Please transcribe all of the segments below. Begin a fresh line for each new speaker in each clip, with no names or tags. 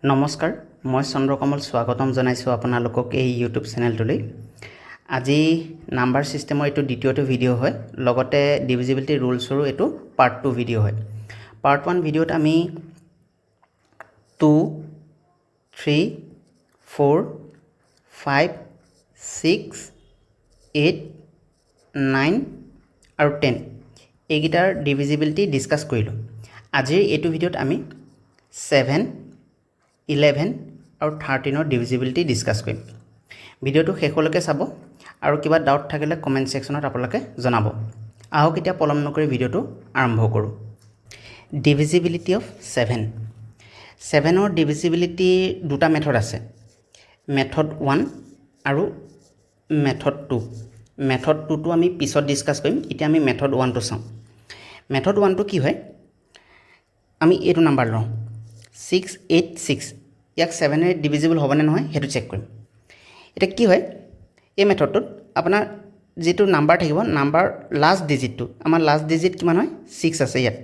নমস্কাৰ মই চন্দ্ৰকমল স্বাগতম জনাইছোঁ আপোনালোকক এই ইউটিউব চেনেলটোলৈ আজি নাম্বাৰ সিস্টেমৰ এটো দ্বিতীয়টো ভিডিও হয় লগতে ডিভিজিবিলিটি ৰুলছৰো এটো পাৰ্ট 2 ভিডিও হয় পাৰ্ট 1 ভিডিওত আমি 2 3 4 5 6 8 9 আৰু 10 এইগিটাৰ ডিভিজিবিলিটি ডিসকাস কৰিলো আজিৰ এটো ভিডিওত আমি 7 11 আৰু 13 ডিভিজিবিলিটি ডিসকাস কৰিম ভিডিওটো শেষলৈকে চাব আৰু কিবা ডাউট থাকিলে কমেন্ট সেকশনত আপোনালোকে জনাব আহক এতিয়া পলম নকৰি ভিডিওটো আৰম্ভ কৰো ডিভিজিবিলিটি অফ 7 7 ৰ ডিভিজিবিলিটি দুটা মেথড আছে মেথড 1 আৰু মেথড 2 মেথড 2 টো আমি পিছত ডিসকাস কৰিম এতিয়া আমি মেথড 1 টো চাম মেথড 1 টো কি হয় আমি এটো নাম্বাৰ লওঁ 686 ইয়াক 7 এ ডিভিজিবল হ'বনে নহয় হেতু চেক কৰিম এটা কি হয় এই মেথডটোত আপোনাৰ যেটো নাম্বাৰ থাকিব নাম্বাৰ লাষ্ট ডিজিটটো আমাৰ লাষ্ট ডিজিট কিমান হয় 6 আছে ইয়াত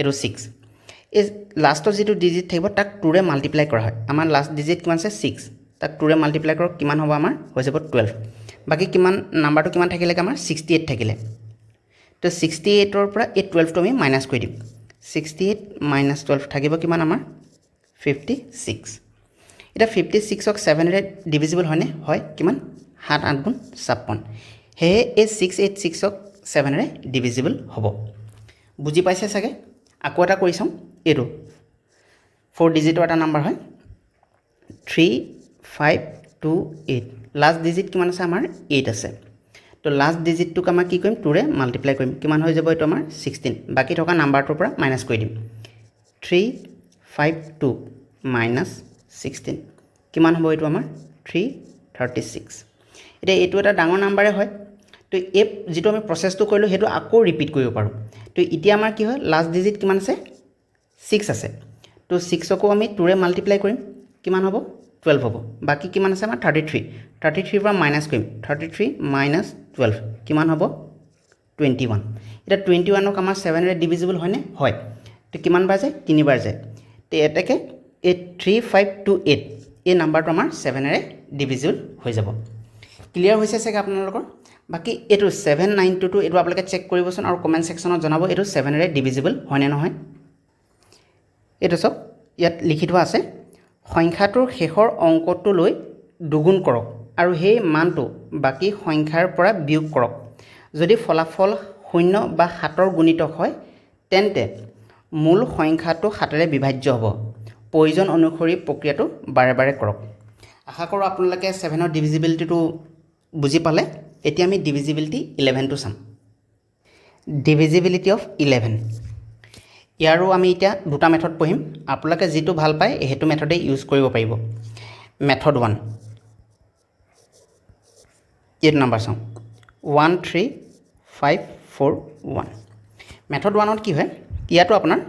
এটো 6 এই লাষ্টৰ যেটো ডিজিট থাকিব তাক 2 ৰে মাল্টিপ্লাই কৰা হয় আমাৰ লাষ্ট ডিজিট কিমান আছে 6 তাক 2 ৰে মাল্টিপ্লাই কৰক কিমান হ'ব আমাৰ হৈ যাব 12 বাকি কিমান নাম্বাৰটো কিমান থাকিলে আমাৰ 68 থাকিলে তো 68 ৰ পৰা এই 12 টো আমি মাইনাস কৰি দিম 68 minus 12 থাকিব কিমান আমাৰ 56 এটা 56 ক 7 ৰে ডিভিজিবল হয়নে হয় কিমান 7 8 গুণ 56 হে এই 686 ক 7 ৰে ডিভিজিবল হ'ব বুজি পাইছে সাগে আকো এটা কৰি চাম এটো 4 ডিজিটৰ এটা নাম্বাৰ হয় 3528 লাষ্ট ডিজিট কিমান আছে আমাৰ 8 আছে তো লাষ্ট ডিজিট টো আমাৰ কি কৰিম 2 ৰে মাল্টিপ্লাই কৰিম কিমান হৈ যাব এটো আমাৰ 16 বাকি থকা নাম্বাৰটোৰ পৰা মাইনাস কৰি দিম 352 minus 16 কিমান হ'ব এটো আমাৰ 336 এটা এটো এটা ডাঙৰ নাম্বাৰে হয় তো এই যেটো আমি প্ৰসেসটো কৰিলো হেতু আকৌ ৰিপিট কৰিব পাৰো তো এতিয়া আমাৰ কি হয় লাষ্ট ডিজিট কিমান আছে 6 আছে তো 6 কো আমি 2 ৰে মাল্টিপ্লাই কৰিম কিমান হ'ব 12 হ'ব বাকি কিমান আছে আমাৰ 33 33 পৰা মাইনাস কৰিম 33 minus 12 কিমান হ'ব 21 এটা 21 ক আমাৰ 7 ৰে ডিভিজিবল হয়নে হয় তো কিমান বাৰ যায় 3 বাৰ যায় তে এটাকে 3528 এই নাম্বাৰটো আমাৰ 7 ৰে ডিভিজিবল হৈ যাব ক্লিয়াৰ হৈছে সাগে আপোনালোকৰ বাকি এটো 7922 এটো আপোনালোকে চেক কৰিবচোন আৰু কমেন্ট সেকশনত জনাব এটো 7 ৰে ডিভিজিবল হয়নে নহয় এটো সব ইয়াত লিখি থোৱা আছে সংখ্যাটোৰ শেষৰ অংকটো লৈ দুগুণ কৰক আৰু সেই মানটো বাকি সংখ্যাৰ পৰা বিয়োগ কৰক যদি ফলাফল 0 বা 7 ৰ গুণিতক হয় তেন্তে মূল সংখ্যাটো 7 ৰে বিভাজ্য হ'ব প্ৰয়োজন অনুসৰি প্ৰক্ৰিয়াটো বাৰে বাৰে কৰক আশা কৰো আপোনালোকে 7 ৰ ডিভিজিবিলিটিটো বুজি পালে এতিয়া আমি ডিভিজিবিলিটি 11 টো চাম ডিভিজিবিলিটি অফ 11 ইয়াৰো আমি এতিয়া দুটা মেথড পঢ়িম আপোনালোকে যেটো ভাল পায় হেতু মেথডে ইউজ কৰিব পাৰিব মেথড 1 এই নাম্বাৰ চাও 13541 মেথড 1 ত কি হয় ইয়াতো আপোনাৰ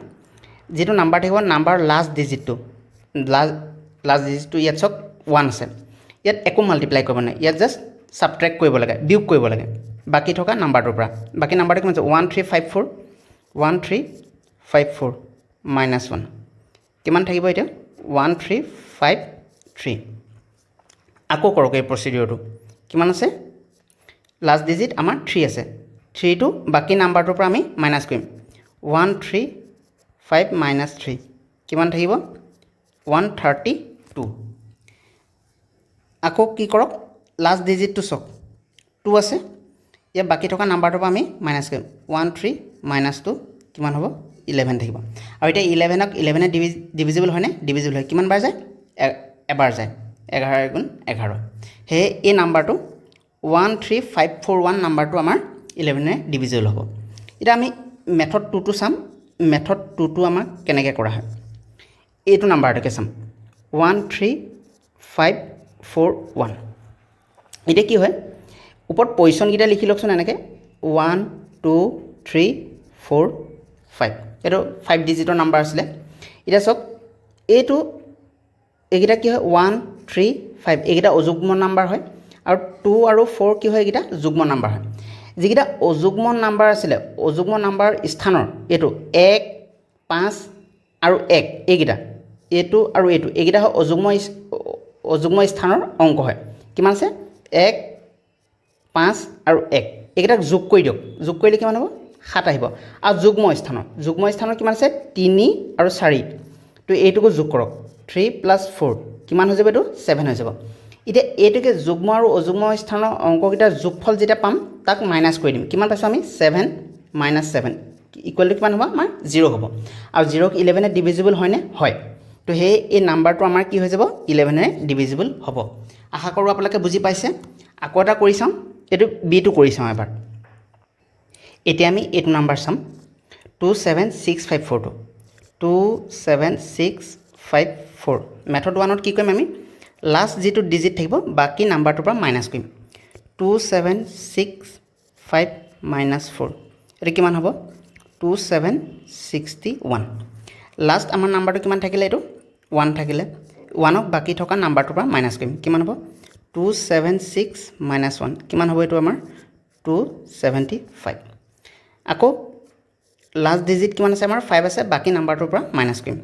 যেটো নাম্বাৰ থাকিব নাম্বাৰ লাষ্ট ডিজিটটো লাষ্ট ডিজিটটো ইয়াত সক 1 আছে ইয়াত একো মাল্টিপ্লাই কৰিব নাই ইয়াত জাস্ট সাবট্ৰেক্ট কৰিব লাগে বিয়োগ কৰিব লাগে বাকি থকা নাম্বাৰটোৰ পৰা বাকি নাম্বাৰটো কিমান আছে 1354 minus 1 কিমান থাকিব এটা 1353 আকৌ কৰক এই প্ৰসিডিউৰটো কিমান আছে লাষ্ট ডিজিট আমাৰ 3 আছে 3 টো বাকি নাম্বাৰটোৰ পৰা আমি মাইনাস কৰিম 135 minus 3 কিমান থাকিব 132 আকৌ কি কৰক লাষ্ট ডিজিটটো সক 2 আছে ইয়া বাকি থকা নাম্বাৰটোৰ পৰা আমি মাইনাস কৰিম 13 minus 2 কিমান হ'ব 11 থাকিব আৰু এটা 11 ক 11 এ ডিভিজিবল হয়নে ডিভিজিবল হয় কিমান বাৰ যায় এবাৰ যায় 11 গুণ 11 হে এই নাম্বাৰটো 13541 নাম্বাৰটো আমাৰ 11 এ ডিভিজিবল হ'ব এটা আমি মেথড 2 টো চাম মেথড 2 টো আমাৰ কেনেকৈ কৰা হয় এইটো নাম্বাৰটোকে চাম 13541 এটা কি হয় ওপৰত পজিশন গিটা লিখি লওকচোন এনেকে 1 2 3 4 5 এটো 5 ডিজিটৰ নাম্বাৰ আছিল এটা সক এটো এগিটা কি হয় 1 3 5 এগিটা অযুগ্ম নাম্বাৰ হয় আৰু 2 আৰু 4 কি হয় এগিটা যুগ্ম নাম্বাৰ হয় যেগিটা অযুগ্ম নাম্বাৰ আছিল অযুগ্ম নাম্বাৰ স্থানৰ এটো 1 5 আৰু 1 এগিটা এইটো আৰু এইটো এইকেইটা হয় অযুগ্ম স্থানৰ অংক হয় কিমান আছে 1 5 আৰু 1 এইকেইটাক যোগ কৰি দিয়ক যোগ কৰিলে কিমান হ'ব 7 আহিব আৰু যুগ্ম স্থানৰ কিমান আছে 3 আৰু 4 তো এইটোকো যোগ কৰক 3 + 4 কিমান হৈ যাব এইটো 7 হৈ যাব এতিয়া এইটোকে যুগ্ম আৰু অযুগ্ম স্থানৰ অংককেইটাৰ যোগফল যেতিয়া পাম তাক মাইনাছ কৰি দিম কিমান পাইছোঁ আমি 7 - 7 ইকুৱেল টু কিমান হ'ব আমাৰ 0 হ'ব আৰু 0ক 11 ডিভিজিবল হয়নে হয় তো সেই এই নাম্বাৰটো আমাৰ কি হৈ যাব 11 ডিভিজিবল হ'ব আশা কৰোঁ আপোনালোকে বুজি পাইছে আকৌ এটা কৰি চাওঁ এইটো বিটো কৰি চাওঁ এবাৰ এতিয়া আমি এইটো নাম্বাৰ চাম 27654 27654 মেথড 1ত কি কৰিম আমি লাষ্ট যেটো ডিজিট থাকিব বাকি নাম্বাৰটোৰ পৰা মাইনাছ কৰিম 276 - 4 এটা কিমান হ'ব 2761 লাষ্ট আমাৰ নাম্বাৰটো কিমান থাকিলে এইটো 1 থাকিলে 1ক বাকি থকা নাম্বাৰটোৰ পৰা মাইনাছ কৰিম কিমান হ'ব 276 - 1 কিমান হ'ব এইটো আমাৰ 275 আকৌ লাষ্ট ডিজিট কিমান আছে আমাৰ 5 আছে বাকি নাম্বাৰটোৰ পৰা মাইনাছ কৰিম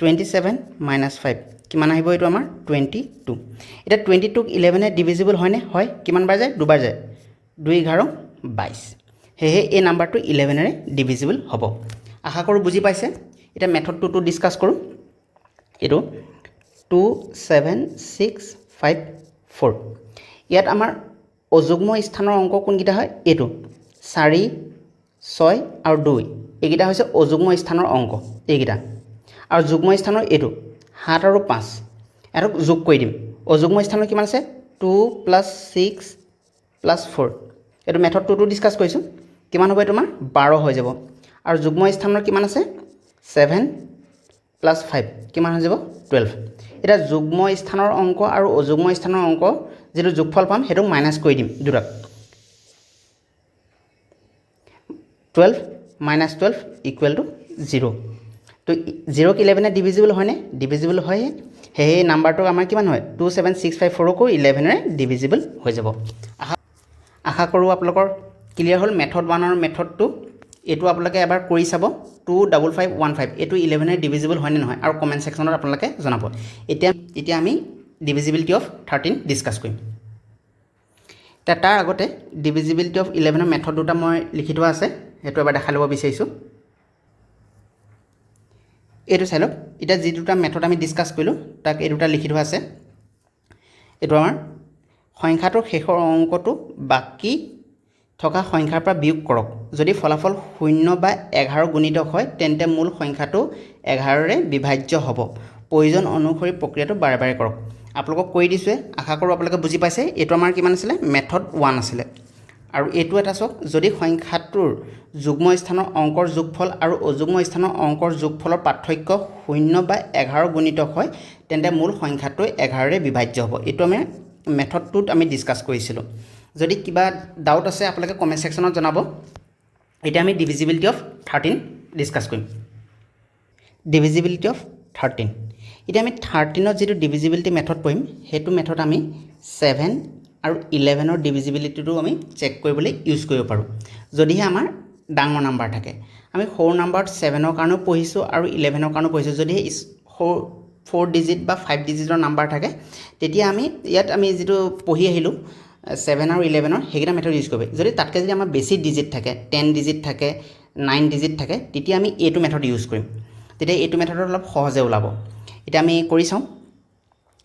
27 - 5 কিমান আহিব এইটো আমাৰ 22 এটা 22ক 11 ডিভিজিবল হয়নে হয় কিমান বাৰ যায় দুবাৰ যায় 2 11 22 হেহে এই নাম্বাৰটো 11 ডিভিজিবল হ'ব আশা কৰোঁ বুজি পাইছে এটা মেথড 2 ডিসকাস কৰোঁ এটো 27654 ইয়াত আমাৰ অযুগ্ম স্থানৰ অংক কোনকিটা হয় এটো 4 6 আৰু 2 এইকিটা হৈছে অযুগ্ম স্থানৰ অংক এইকিটা আৰু যুগ্ম স্থানৰ এটো 7 আৰু 5 এটো যোগ কৰি দিম অযুগ্ম স্থানৰ কিমান আছে 2 + 6 + 4 এটো মেথড 2 ডিসকাস কৰিছো কিমান হ'ব তোমাৰ 12 হৈ যাব আৰু যুগ্ম স্থানৰ কিমান আছে 7 + 5 কিমান হৈ যাব 12 এটা যুগ্ম স্থানৰ অংক আৰু অযুগ্ম স্থানৰ অংক যেটো যোগফল পাম হেতু মাইনাস কৰি দিম দুটাক 12 - 12 = 0 তো 0ক 11 ডিভিজিবল হয়নে ডিভিজিবল হয় হেহে নাম্বাৰটো আমাৰ কিমান হয় 27654 কো 11 ডিভিজিবল হৈ যাব আশা কৰোঁ আপোনালোকৰ ক্লিয়াৰ হ'ল মেথড 1 আৰু মেথড 2 এটো আপোনালোকে এবাৰ কৰি চাব 25515 এটো 11 ডিভিজিবল হয়নে নহয় আৰু কমেন্ট সেকশনত আপোনালোকে জনাব এতিয়া আমি ডিভিজিবিলিটি অফ 13 ডিসকাস কৰিম তাৰ আগতে ডিভিজিবিলিটি অফ 11 মেথড দুটা মই লিখি থোৱা আছে এটো এবাৰ দেখাই ল'ব বিচাৰিছো এটো চাই লওক এটা যি দুটা মেথড আমি ডিসকাস কৰিলো তাক এই দুটা লিখি থোৱা আছে এটো আমাৰ সংখ্যাটোৰ শেষৰ অংকটো বাকি থকা সংখ্যাৰ পৰা বিয়োগ কৰক যদি ফলাফল 0 বা 11 গুণিতক হয় তেন্তে মূল সংখ্যাটো 11 ৰে বিভাজ্য হ'ব প্ৰয়োজন অনুসৰি প্ৰক্ৰিয়াটো বাৰে বাৰে কৰক আপোনালোকক কৈ দিছে আশা কৰোঁ আপোনালোকে বুজি পাইছে এটো আমাৰ কিমান আছিল মেথড 1 আছিল আৰু এটো এটা চক যদি সংখ্যাটোৰ যুগ্ম স্থানৰ অংকৰ যোগফল আৰু অযুগ্ম স্থানৰ অংকৰ যোগফলৰ পাৰ্থক্য 0 বা 11 গুণিতক হয় তেন্তে মূল সংখ্যাটো 11 ৰে বিভাজ্য হ'ব এটো আমি মেথড 2 আমি ডিসকাস কৰিছিলো যদি কিবা ডাউট আছে আপোনালোকে কমেন্ট সেকশনত জনাব এটা আমি ডিভিজিবিলিটি অফ 13 ডিসকাস কৰিম ডিভিজিবিলিটি অফ 13 এটা আমি 13 ৰ যেটো ডিভিজিবিলিটি মেথড পঢ়িম হেতু মেথড আমি 7 আৰু 11 ৰ ডিভিজিবিলিটিটো আমি চেক কৰিবলৈ ইউজ কৰিব পাৰো যদিহে আমাৰ ডাঙৰ নাম্বাৰ থাকে আমি সৰু নাম্বাৰত 7 ৰ কাৰণেও পঢ়িছো আৰু 11 ৰ কাৰণেও পঢ়িছো যদিহে 4 ডিজিট বা 5 ডিজিটৰ নাম্বাৰ থাকে তেতিয়া আমি ইয়াত আমি যেটো পঢ়ি আহিলো 7 আৰু 11 ৰ হেগিটা মেথড ইউজ কৰিব যদি তাতকে যদি আমাৰ বেছি ডিজিট থাকে 10 ডিজিট থাকে 9 ডিজিট থাকে তেতিয়া আমি এটো মেথড ইউজ কৰিম তেতিয়া এটো মেথডত অলপ সহজে ওলাব এটা আমি কৰি চাও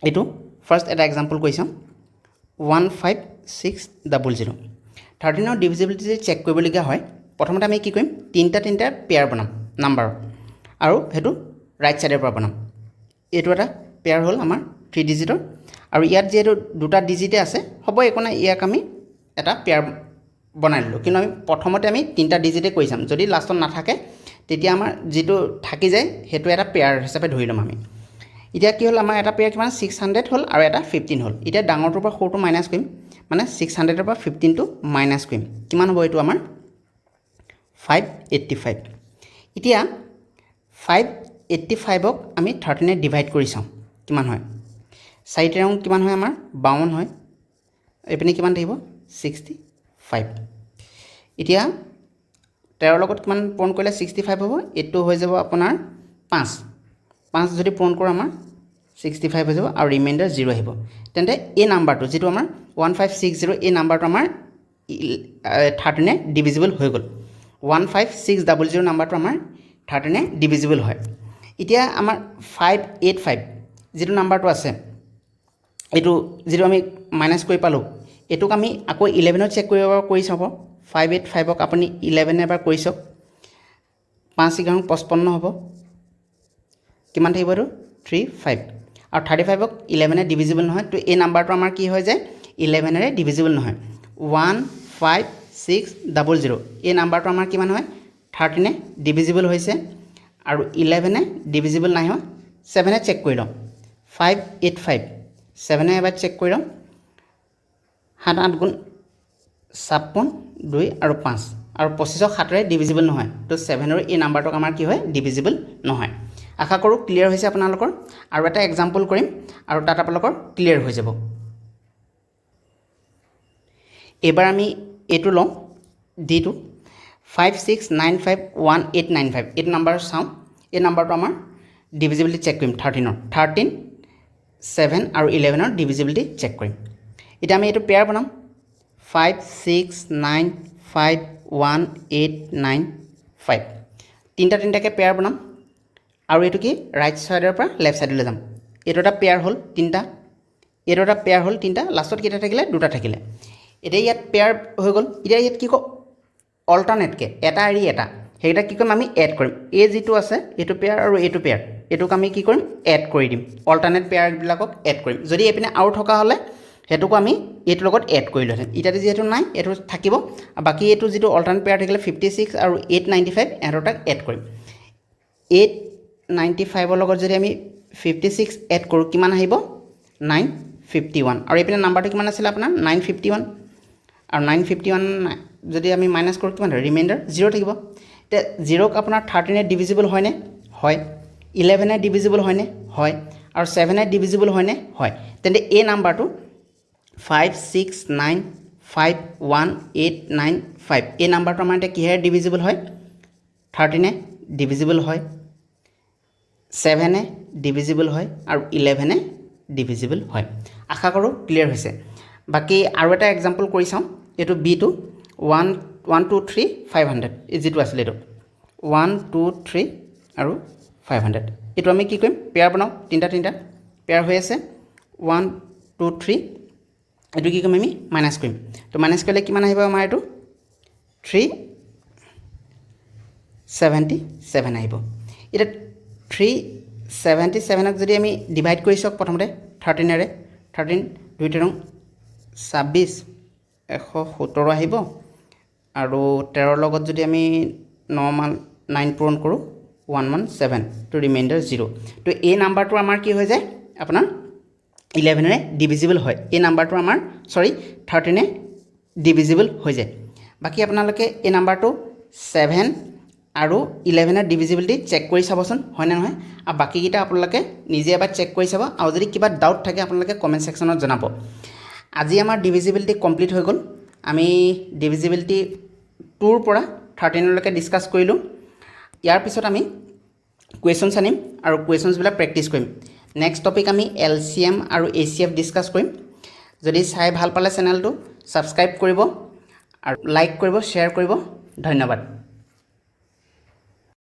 এটো ফাৰ্স্ট এটা एग्जांपल কৰি চাও 15600 13 ৰ ডিভিজিবিলিটি চেক কৰিবলগীয়া হয় প্ৰথমতে আমি কি কৰিম তিনটা পেয়াৰ বনাম নাম্বাৰ আৰু হেতু ৰাইট সাইডৰ পৰা বনাম এটো এটা পেয়াৰ হল আমাৰ 3 ডিজিটৰ আৰু ইয়াত যেটো দুটা ডিজিটে আছে হ'ব একোনা ইয়াক আমি এটা পেয়াৰ বনাই ললো কিন্তু আমি প্ৰথমতে আমি তিনটা ডিজিটে কৰি চাম যদি লাষ্টত না থাকে তেতিয়া আমাৰ যেটো থাকি যায় হেতু এটা পেয়াৰ হিচাপে ধৰি লম আমি এতিয়া কি হল আমাৰ এটা পেয়াৰ কিমান 600 হল আৰু এটা 15 হল এতিয়া ডাঙৰটোৰ পৰা সৰুটো মাইনাস কৰিম মানে 600 ৰ পৰা 15 টো মাইনাস কৰিম কিমান হ'ব এটো আমাৰ 585 এতিয়া 585 ক আমি 13 এ ডিভাইড কৰি চাম কিমান হয় 4 ৰং কিমান হয় আমাৰ 52 হয় এপিনে কিমান থাকিব 65 এতিয়া 13 লগত কিমান পূৰণ কৰিলে 65 হ'ব এটো হৈ যাব আপোনাৰ 5 5 যদি পূৰণ কৰোঁ আমাৰ 65 হৈ যাব আৰু ৰিমাইণ্ডাৰ 0 আহিব তেন্তে এই নাম্বাৰটো যেটো আমাৰ 1560 এই নাম্বাৰটো আমাৰ 13 ডিভিজিবল হৈ গ'ল 15600 নাম্বাৰটো আমাৰ 13 ডিভিজিবল হয় এতিয়া আমাৰ 585 যেটো নাম্বাৰটো আছে এটো যেটো আমি মাইনাস কৰি পালো এটোক আমি আকৌ 11 ত চেক কৰি চাব 585 ক আপুনি 11 এবাৰ কৰি চাওক 5 11 55 হ'ব কিমান থাকিব আৰু 35 আৰু 35 ক 11 এ ডিভিজিবল নহয় তো এই নাম্বাৰটো আমাৰ কি হয় যে 11 এৰে ডিভিজিবল নহয় 15600 এই নাম্বাৰটো আমাৰ কিমান হয় 13 এ ডিভিজিবল হৈছে আৰু 11 এ ডিভিজিবল নাই হয় 7 এ চেক কৰি লম 585 7 এ এবাৰ চেক কৰি লম 7 8 গুণ 56 2 আৰু 5 আৰু 25 7 ৰে ডিভিজিবল নহয় তো 7 ৰ এই নাম্বাৰটো আমাৰ কি হয় ডিভিজিবল নহয় আশা কৰো ক্লিয়াৰ হৈছে আপোনালোকৰ আৰু এটা এক্সাম্পল কৰিম আৰু তাত আপোনালোকৰ ক্লিয়াৰ হৈ যাব এবাৰ আমি এটো লম d2 56951895 এই নাম্বাৰ চাও এই নাম্বাৰটো আমাৰ ডিভিজিবিলিটি চেক কৰিম 13 ৰ 13 7 আৰু 11 ৰ ডিভিজিবিলিটি চেক কৰিম এটা আমি এটো পেয়াৰ বনাম 56951895 তিনটা পেয়াৰ বনাম আৰু এটো কি ৰাইট সাইডৰ পৰা লেফট সাইডলৈ যাম এটো এটা পেয়াৰ হল তিনটা এটো এটা পেয়াৰ হল তিনটা লাষ্টত কিটা থাকিলে দুটা থাকিলে এটা ইয়াত পেয়াৰ হৈ গল এটা ইয়াত কি ক অল্টাৰনেট কে এটা এৰি এটা হেইটা কি কৰিম আমি এড কৰিম এ যেটো আছে এটো পেয়াৰ আৰু এটো পেয়াৰ এটোক আমি কি কৰিম এড কৰি দিম অল্টাৰনেট পেয়াৰ বিলাকক এড কৰিম যদি এপিনে আউট থকা হলে হেতুক আমি এটো লগত এড কৰি লহেন ইটাতে যেটো নাই এটো থাকিব বাকি এটো যেটো অল্টাৰনেট পেয়াৰ থাকিলে 56 আৰু 895 এৰটাক এড কৰিম 895 ৰ লগত যদি আমি 56 এড কৰো কিমান আহিব 951 আৰু এপিনে নাম্বাৰটো কিমান আছিল আপোনাৰ 951 আৰু 951 যদি আমি মাইনাস কৰো কিমান ৰিমাইণ্ডাৰ 0 থাকিব তে 0 ক আপোনাৰ 13 এ ডিভিজিবল হয় নে হয় 11 এ ডিভিজিবল হয় নে হয় আৰু 7 এ ডিভিজিবল হয় নে হয় তেন্তে এই নাম্বাৰটো 56951895 এই নাম্বাৰটো আমাৰ এটা কিহে ডিভিজিবল হয় 13 এ ডিভিজিবল হয় 7 এ ডিভিজিবল হয় আৰু 11 এ ডিভিজিবল হয় আশা কৰো ক্লিয়াৰ হৈছে বাকি আৰু এটা এক্সাম্পল কৰি চাও এটো b2 123 500 যেটো আছিল এটো 123 আৰু 500 এটো আমি কি কৰিম পেয়াৰ বনাও তিনটা পেয়াৰ হৈ আছে 123 এটো কি কৰিম আমি মাইনাস কৰিম তো মাইনাস কৰিলে কিমান আহিব আমাৰ এটো 377 আহিব এটা 377 ক যদি আমি ডিভাইড কৰি চাওক প্ৰথমতে 13 এৰে 13 2 ৰং 26 117 আহিব আৰু 13 লগত যদি আমি নৰ্মাল 9 পূৰণ কৰো 117 তো ৰিমাইণ্ডাৰ 0 তো এই নাম্বাৰটো আমাৰ কি হৈ যায় আপোনাৰ 11 এ ডিভিজিবল হয় এই নাম্বাৰটো আমাৰ 13 এ ডিভিজিবল হৈ যায় বাকি আপোনালোকে এই নাম্বাৰটো 7 আৰু 11 এৰ ডিভিজিবিলিটি চেক কৰি চাবচোন হয় না নহয় আৰু বাকি কিটা আপোনালোকে নিজে এবাৰ চেক কৰি চাব আৰু যদি কিবা ডাউট থাকে আপোনালোকে কমেন্ট সেকশনত জনাব আজি আমাৰ ডিভিজিবিলিটি কমপ্লিট হৈ গল আমি ডিভিজিবিলিটি 2 ৰ পৰা 13 লৈকে ডিসকাস কৰিলো ইয়াৰ পিছত আমি কোৱেশ্চনছ আনিম আৰু কোৱেশ্চনছ বিলাক প্ৰেক্টিস কৰিম নেক্সট টপিক আমি এলসিএম আৰু এচিএফ ডিসকাস কৰিম যদি চাই ভাল পালে চেনেলটো সাবস্ক্ৰাইব কৰিব আৰু লাইক কৰিব শেয়াৰ কৰিব ধন্যবাদ